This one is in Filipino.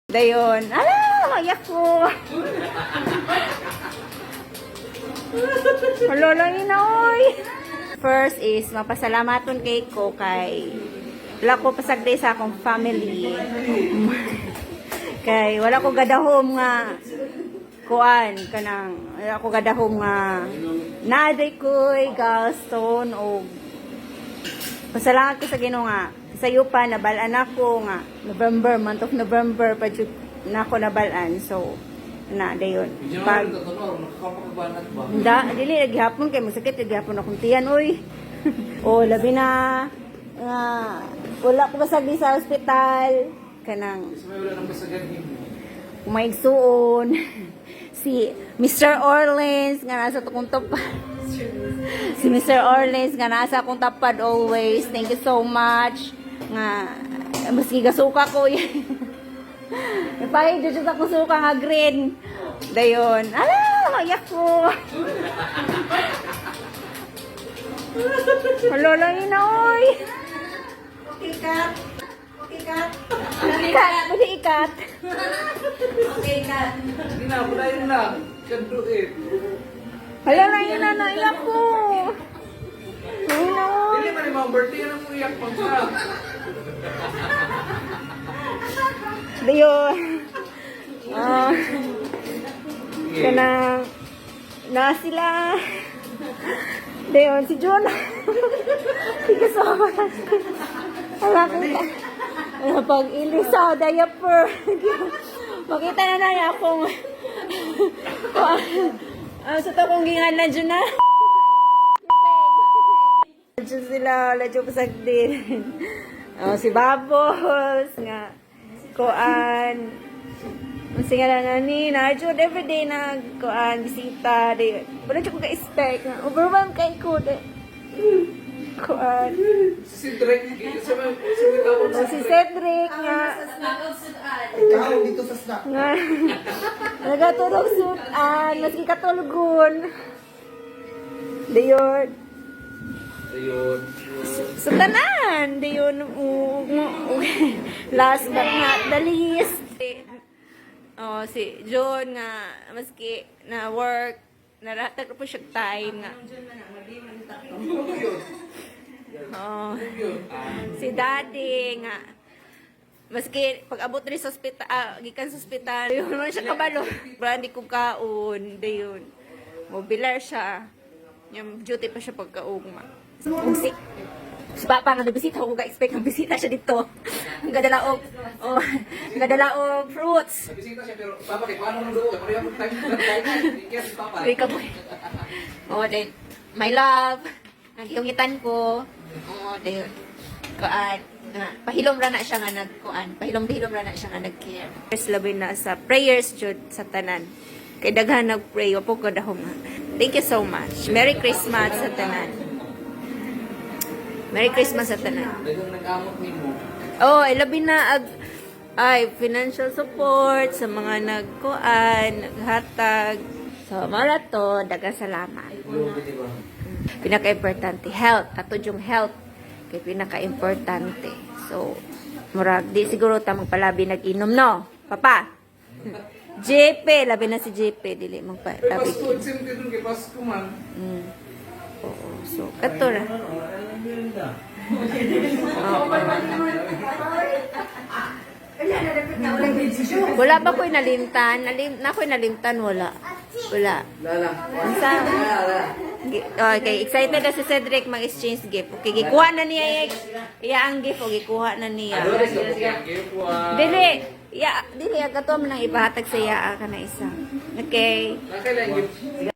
Dayon. Ala, mayak ko. Halala na, oy. First is, mapasalamaton kay ko kay wala ko pasagday sa akong family. Kay wala ko gadahom nga kuan kanang wala ko gadahom nga naaday ko'y gallstone o pasalamat ko sa Ginoo nga sayo pa nabalaan ako nga November, month of November pa jud na ako nabalaan. So na dayon pag dili naghapon kay masakit naghapon akong tiyan oy. O labi na wala ko basagdi sa ospital kanang kumaigsuon si Mr. Orleans nga nasa tukong tapad. Si Mr. Orleans nga nasa akong tapad always. Thank you so much nga maski gasuka ko ipahid dyan sa akong suka nga green dayon ala mayak ko halala na oy. Okay, cut. Okay, cut. Ikat, pwede ikat. Okay, cut. Hindi na, pulayin lang. Kanduin. Halala na naiyak ko. Hindi man yung birthday na mo iyak pang sa. Dayon. Kanang na sila. Dayon, si John. Sige so much. Wala ko pag-ilis sa diaper. Makita na na akong sa takong gingan na dyan na. Dyan sila, ladyo pasagdin. Si Babos nga kuan sige na ni Narjud everyday kuan bisita di wala jud ko ka-expect overwhelmed kay ko de kuan Si Drake, si Cedric nga Ikaw dito sa snack. nga nagatulog sutan maski katulgon dayon Ayun. sa tanan dayon last but not the least si John nga maski na work naratag po siya time nga si daddy nga maski pag abot rin sa ospital gikan sa ospital yun man siya kabalo brandi kong kaon dayon mobilar siya yung duty pa siya pagkaugma sick si Papa nga nagbisita ko ka-expect ng bisita siya dito ang gadalaog fruits Nabisita siya pero papa kay paano nang doon? Pareho mo time. Yes, papa. Uy, kaboy. Then, my love. Nagiungitan ko. Then, kuan. Pahilom ra na siya nga nagkuan. Pahilom-hilom ra na siya nga nag-care. First, labi na sa prayers jud sa tanan. Kay daghan nag-pray. Wapo ko dahom. Thank you so much. Merry Christmas sa tanan. Merry Christmas sa tanan. Dagang nag-amot ni mo. Oh, labi na financial support sa mga nagkuan, naghatag. So, marato, dagang salamat. Grabe, di ba? Pinaka-importante, health. Ato yung health. Kaya pinaka-importante. So, murag, di siguro ta magpalabi nag-inom, no? Papa? JP, labi na si JP. Dili Ay, magpalabi. Pasko, simple dun kay Pasko man. Oo, so, kato ra. Wala ba ko'y nalimtan? Na ko'y nalimtan, wala. Wala. Lala. Sa okay, excited na si Cedric mag-exchange gift. Okay, gikuha na niya ang gift o gikuha na niya. Adores ka po kaya. Dili, dili, kato mo nang ipahatag sa iya ka na isa. Okay. Nakailan gift?